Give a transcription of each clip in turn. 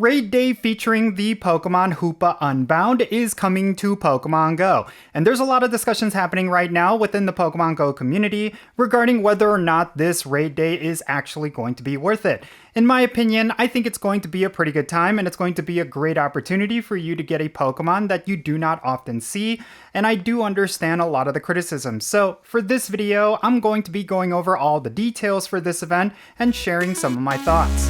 Raid Day featuring the Pokemon Hoopa Unbound is coming to Pokemon Go, and there's a lot of discussions happening right now within the Pokemon Go community regarding whether or not this Raid Day is actually going to be worth it. In my opinion, I think it's going to be a pretty good time, and it's going to be a great opportunity for you to get a Pokemon that you do not often see, and I do understand a lot of the criticism. So for this video, I'm going to be going over all the details for this event and sharing some of my thoughts.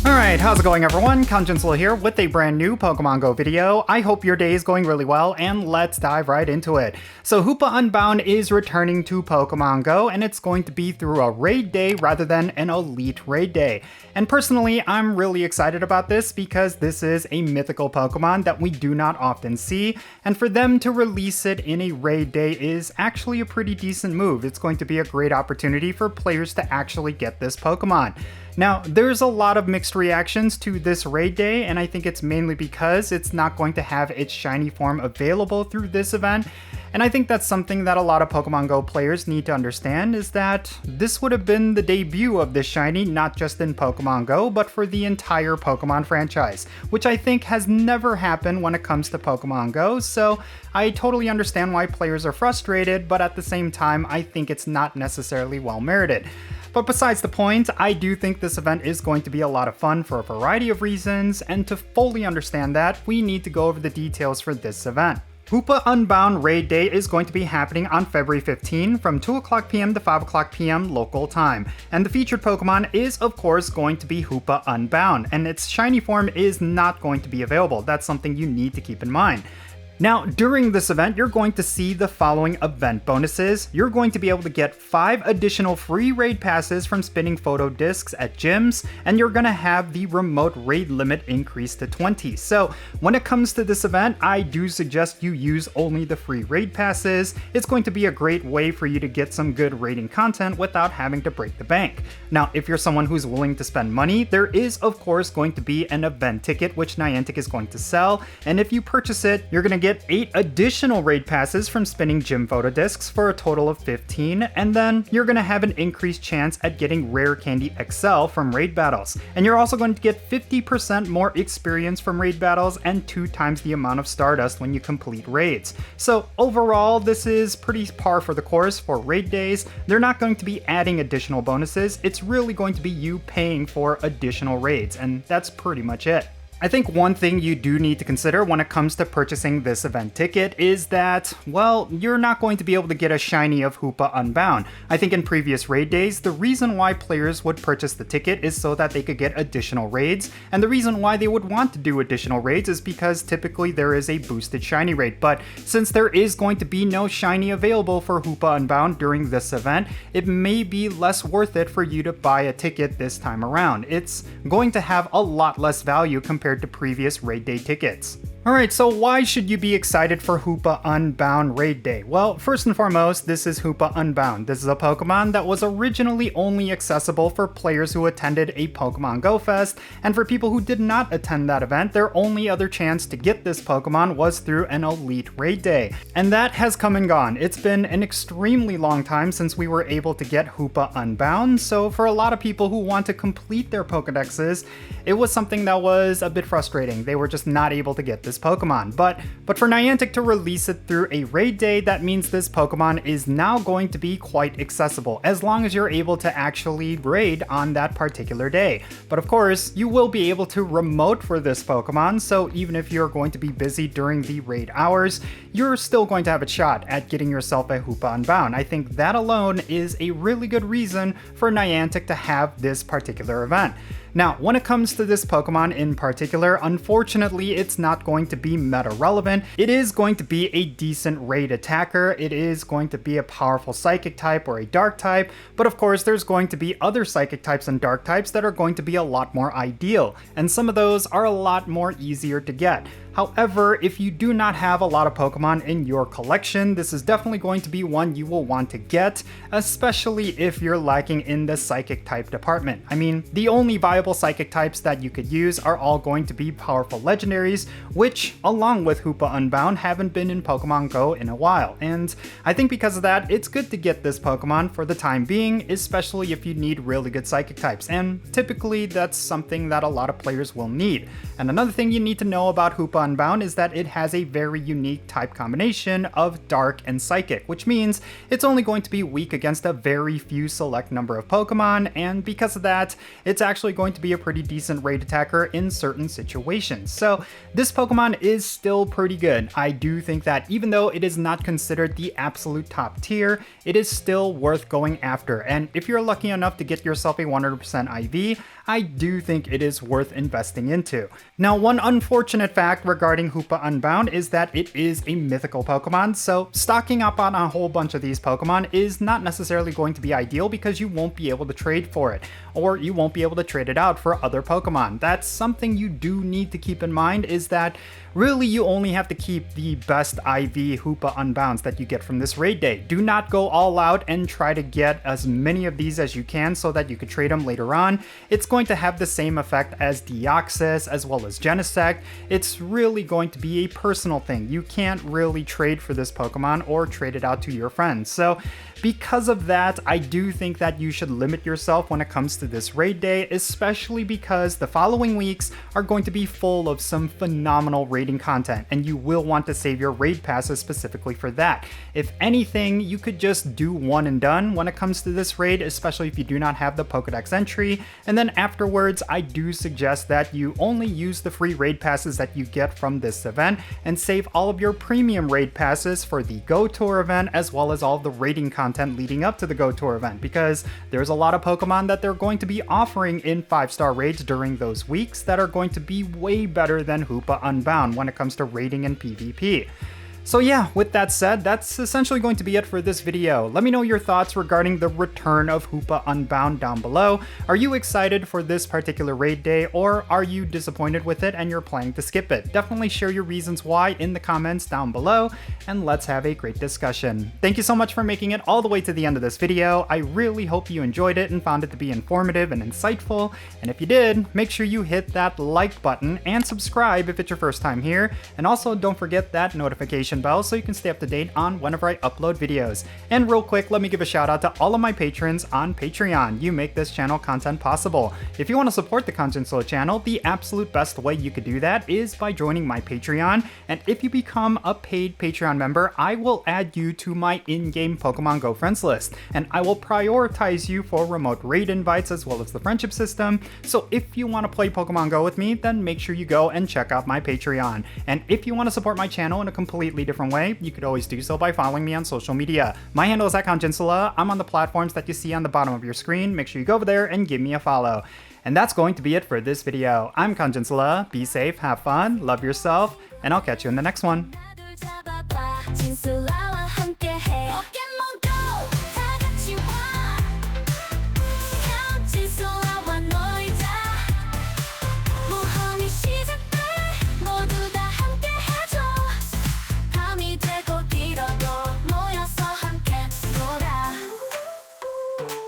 Alright, how's it going everyone? Kanjinsula here with a brand new Pokemon Go video. I hope your day is going really well, and let's dive right into it. So Hoopa Unbound is returning to Pokemon Go, and it's going to be through a raid day rather than an elite raid day. And personally, I'm really excited about this because this is a mythical Pokemon that we do not often see, and for them to release it in a raid day is actually a pretty decent move. It's going to be a great opportunity for players to actually get this Pokemon. Now, there's a lot of mixed reactions to this raid day, and I think it's mainly because it's not going to have its shiny form available through this event. And I think that's something that a lot of Pokemon Go players need to understand, is that this would have been the debut of this shiny, not just in Pokemon Go, but for the entire Pokemon franchise, which I think has never happened when it comes to Pokemon Go, so I totally understand why players are frustrated, but at the same time, I think it's not necessarily well merited. But besides the point, I do think this event is going to be a lot of fun for a variety of reasons, and to fully understand that, we need to go over the details for this event. Hoopa Unbound Raid Day is going to be happening on February 15 from 2 o'clock p.m. to 5 o'clock p.m. local time. And the featured Pokemon is of course going to be Hoopa Unbound, and its shiny form is not going to be available. That's something you need to keep in mind. Now, during this event, you're going to see the following event bonuses. You're going to be able to get 5 additional free raid passes from spinning photo discs at gyms, and you're going to have the remote raid limit increased to 20. So when it comes to this event, I do suggest you use only the free raid passes. It's going to be a great way for you to get some good raiding content without having to break the bank. Now, if you're someone who's willing to spend money, there is of course going to be an event ticket which Niantic is going to sell, and if you purchase it, you're going to get 8 additional raid passes from spinning gym photo discs for a total of 15, and then you're going to have an increased chance at getting Rare Candy XL from raid battles. And you're also going to get 50% more experience from raid battles and 2 times the amount of Stardust when you complete raids. So overall, this is pretty par for the course for raid days. They're not going to be adding additional bonuses, it's really going to be you paying for additional raids, and that's pretty much it. I think one thing you do need to consider when it comes to purchasing this event ticket is that, well, you're not going to be able to get a shiny of Hoopa Unbound. I think in previous raid days, the reason why players would purchase the ticket is so that they could get additional raids, and the reason why they would want to do additional raids is because typically there is a boosted shiny rate. But since there is going to be no shiny available for Hoopa Unbound during this event, it may be less worth it for you to buy a ticket this time around. It's going to have a lot less value compared to previous raid day tickets. Alright, so why should you be excited for Hoopa Unbound Raid Day? Well, first and foremost, this is Hoopa Unbound. This is a Pokemon that was originally only accessible for players who attended a Pokemon Go Fest, and for people who did not attend that event, their only other chance to get this Pokemon was through an Elite Raid Day. And that has come and gone. It's been an extremely long time since we were able to get Hoopa Unbound, so for a lot of people who want to complete their Pokedexes, it was something that was a bit frustrating. They were just not able to get this Pokemon. But for Niantic to release it through a raid day, that means this Pokemon is now going to be quite accessible, as long as you're able to actually raid on that particular day. But of course, you will be able to remote for this Pokemon, so even if you're going to be busy during the raid hours, you're still going to have a shot at getting yourself a Hoopa Unbound. I think that alone is a really good reason for Niantic to have this particular event. Now, when it comes to this Pokemon in particular, unfortunately, it's not going to be meta relevant. It is going to be a decent raid attacker. It is going to be a powerful psychic type or a dark type, but of course, there's going to be other psychic types and dark types that are going to be a lot more ideal, and some of those are a lot more easier to get. However, if you do not have a lot of Pokemon in your collection, this is definitely going to be one you will want to get, especially if you're lacking in the Psychic type department. I mean, the only viable Psychic types that you could use are all going to be powerful legendaries, which, along with Hoopa Unbound, haven't been in Pokemon Go in a while. And I think because of that, it's good to get this Pokemon for the time being, especially if you need really good Psychic types. And typically, that's something that a lot of players will need. And another thing you need to know about Hoopa Unbound is that it has a very unique type combination of Dark and Psychic, which means it's only going to be weak against a very few select number of Pokemon, and because of that, it's actually going to be a pretty decent raid attacker in certain situations. So this Pokemon is still pretty good. I do think that even though it is not considered the absolute top tier, it is still worth going after, and if you're lucky enough to get yourself a 100% IV, I do think it is worth investing into. Now, one unfortunate fact regarding Hoopa Unbound is that it is a mythical Pokemon, so stocking up on a whole bunch of these Pokemon is not necessarily going to be ideal because you won't be able to trade for it, or you won't be able to trade it out for other Pokemon. That's something you do need to keep in mind, is that really you only have to keep the best IV Hoopa Unbounds that you get from this raid day. Do not go all out and try to get as many of these as you can so that you could trade them later on. It's going to have the same effect as Deoxys as well as Genesect. It's really going to be a personal thing. You can't really trade for this Pokemon or trade it out to your friends. So because of that, I do think that you should limit yourself when it comes to this raid day, especially because the following weeks are going to be full of some phenomenal raiding content, and you will want to save your raid passes specifically for that. If anything, you could just do one and done when it comes to this raid, especially if you do not have the Pokedex entry, and then afterwards, I do suggest that you only use the free raid passes that you get from this event and save all of your premium raid passes for the Go Tour event, as well as all of the raiding content leading up to the Go Tour event, because there's a lot of Pokemon that they're going to be offering in 5-star raids during those weeks that are going to be way better than Hoopa Unbound when it comes to raiding and PvP. So yeah, with that said, that's essentially going to be it for this video. Let me know your thoughts regarding the return of Hoopa Unbound down below. Are you excited for this particular raid day, or are you disappointed with it and you're planning to skip it? Definitely share your reasons why in the comments down below, and let's have a great discussion. Thank you so much for making it all the way to the end of this video. I really hope you enjoyed it and found it to be informative and insightful, and if you did, make sure you hit that like button and subscribe if it's your first time here, and also don't forget that notification bell so you can stay up to date on whenever I upload videos. And real quick, let me give a shout out to all of my patrons on Patreon. You make this channel content possible. If you want to support the Kanjin Solo channel, the absolute best way you could do that is by joining my Patreon, and if you become a paid Patreon member, I will add you to my in-game Pokemon Go friends list, and I will prioritize you for remote raid invites as well as the friendship system. So if you want to play Pokemon Go with me, then make sure you go and check out my Patreon. And if you want to support my channel in a completely different way, you could always do so by following me on social media. My handle is @KanjinSola. I'm on the platforms that you see on the bottom of your screen. Make sure you go over there and give me a follow. And that's going to be it for this video. I'm KanjinSola. Be safe, have fun, love yourself, and I'll catch you in the next one.